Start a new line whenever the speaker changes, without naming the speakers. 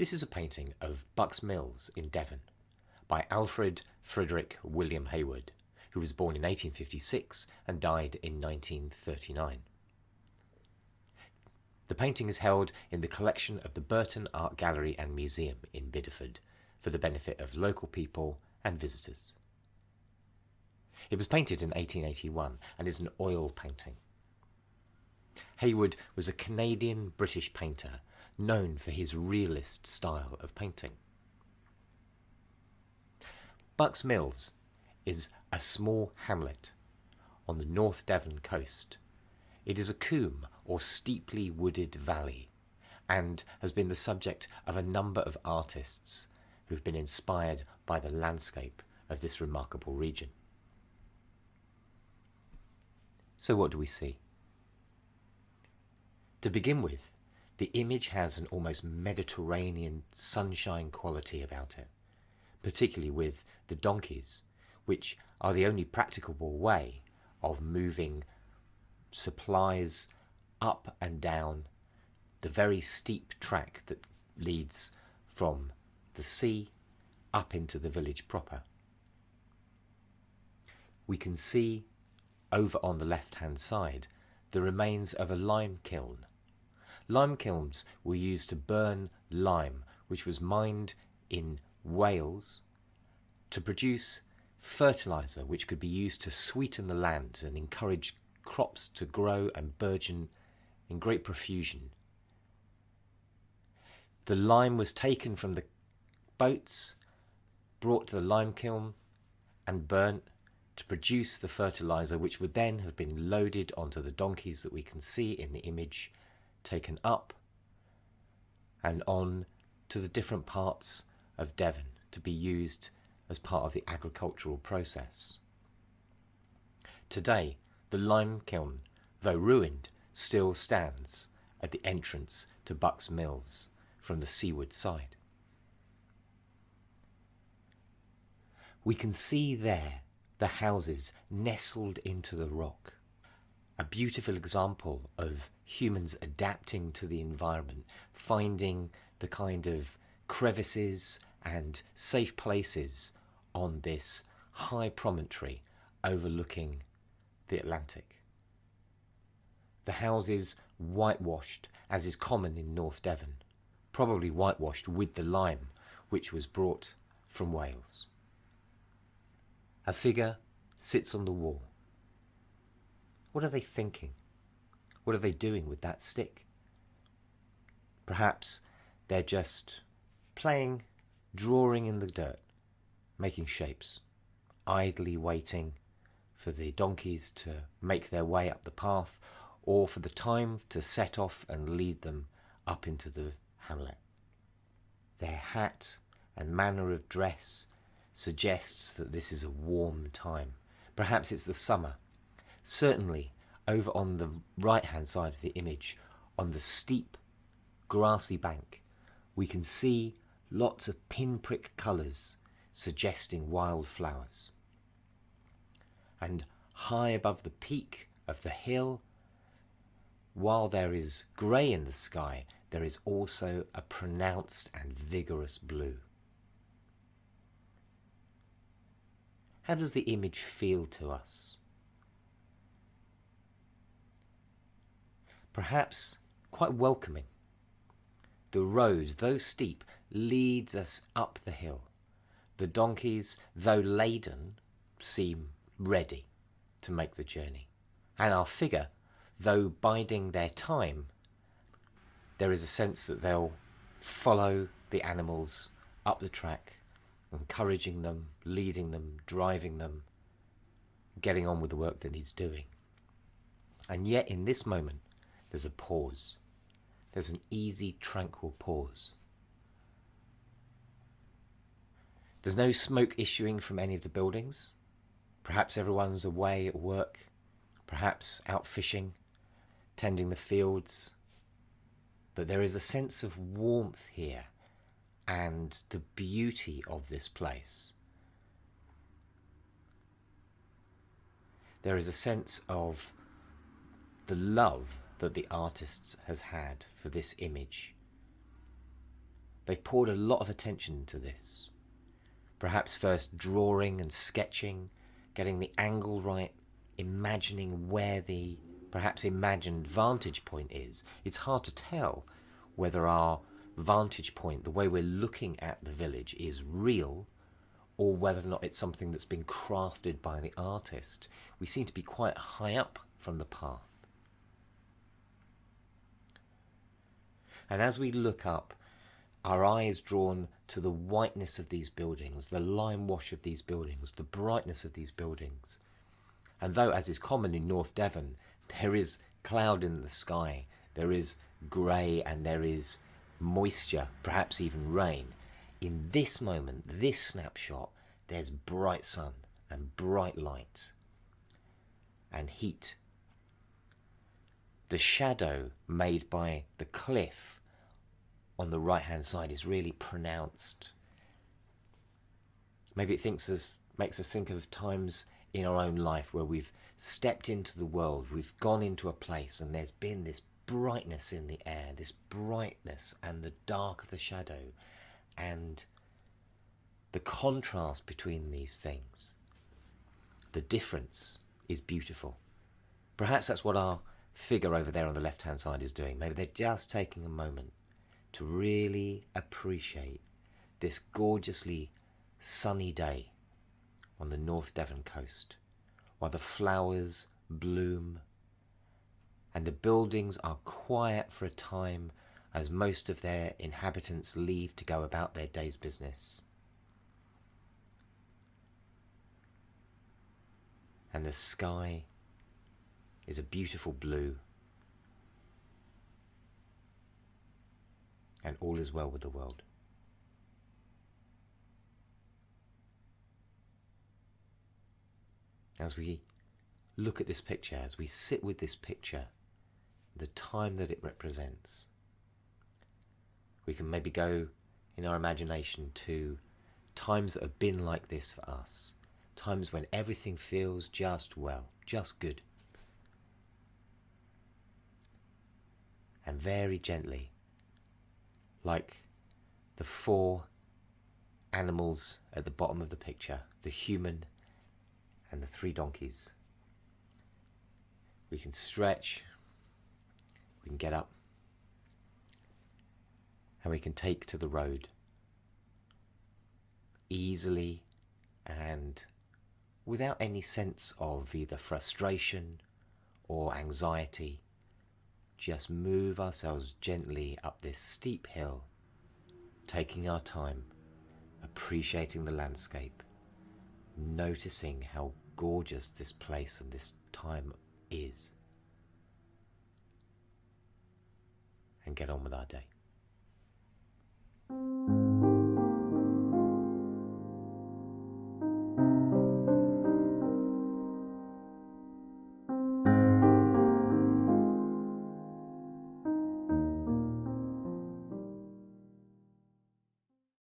This is a painting of Bucks Mills in Devon by Alfred, Frederick, William Hayward, who was born in 1856 and died in 1939. The painting is held in the collection of the Burton Art Gallery and Museum in Bideford for the benefit of local people and visitors. It was painted in 1881 and is an oil painting. Hayward was a Canadian-British painter known for his realist style of painting. Bucks Mills is a small hamlet on the North Devon coast. It is a coombe or steeply wooded valley and has been the subject of a number of artists who have been inspired by the landscape of this remarkable region. So what do we see? To begin with, the image has an almost Mediterranean sunshine quality about it, particularly with the donkeys, which are the only practicable way of moving supplies up and down the very steep track that leads from the sea up into the village proper. We can see over on the left-hand side the remains of a lime kiln. Lime kilns were used to burn lime, which was mined in Wales to produce fertiliser which could be used to sweeten the land and encourage crops to grow and burgeon in great profusion. The lime was taken from the boats, brought to the lime kiln and burnt to produce the fertiliser, which would then have been loaded onto the donkeys that we can see in the image, taken up and on to the different parts of Devon to be used as part of the agricultural process. Today, the lime kiln, though ruined, still stands at the entrance to Bucks Mills from the seaward side. We can see there the houses nestled into the rock, a beautiful example of humans adapting to the environment, finding the kind of crevices and safe places on this high promontory overlooking the Atlantic. The houses whitewashed, as is common in North Devon, probably whitewashed with the lime which was brought from Wales. A figure sits on the wall. What are they thinking? What are they doing with that stick? Perhaps they're just playing, drawing in the dirt, making shapes, idly waiting for the donkeys to make their way up the path or for the time to set off and lead them up into the hamlet. Their hat and manner of dress suggests that this is a warm time. Perhaps it's the summer. Certainly, over on the right-hand side of the image, on the steep, grassy bank, we can see lots of pinprick colours suggesting wildflowers. And high above the peak of the hill, while there is grey in the sky, there is also a pronounced and vigorous blue. How does the image feel to us? Perhaps quite welcoming. The road, though steep, leads us up the hill. The donkeys, though laden, seem ready to make the journey. And our figure, though biding their time, there is a sense that they'll follow the animals up the track, encouraging them, leading them, driving them, getting on with the work that he's doing. And yet in this moment, there's a pause. There's an easy, tranquil pause. There's no smoke issuing from any of the buildings. Perhaps everyone's away at work, perhaps out fishing, tending the fields. But there is a sense of warmth here and the beauty of this place. There is a sense of the love that the artist has had for this image. They've poured a lot of attention into this. Perhaps first drawing and sketching, getting the angle right, imagining where the perhaps imagined vantage point is. It's hard to tell whether our vantage point, the way we're looking at the village, is real or whether or not it's something that's been crafted by the artist. We seem to be quite high up from the path. And as we look up, our eyes drawn to the whiteness of these buildings, the lime wash of these buildings, the brightness of these buildings. And though, as is common in North Devon, there is cloud in the sky, there is grey and there is moisture, perhaps even rain, in this moment, this snapshot, there's bright sun and bright light and heat. The shadow made by the cliff on the right hand side is really pronounced. Maybe it makes us think of times in our own life where we've stepped into the world, we've gone into a place and there's been this brightness in the air, this brightness and the dark of the shadow, and the contrast between these things, the difference is beautiful. Perhaps that's what our figure over there on the left hand side is doing. Maybe they're just taking a moment to really appreciate this gorgeously sunny day on the North Devon coast, while the flowers bloom and the buildings are quiet for a time as most of their inhabitants leave to go about their day's business. And the sky is a beautiful blue, and all is well with the world. As we look at this picture, as we sit with this picture, the time that it represents, we can maybe go in our imagination to times that have been like this for us, times when everything feels just well, just good. And very gently, like the 4 animals at the bottom of the picture, the human and the 3 donkeys, we can stretch, we can get up, and we can take to the road easily and without any sense of either frustration or anxiety. Just move ourselves gently up this steep hill, taking our time, appreciating the landscape, noticing how gorgeous this place and this time is, and get on with our day.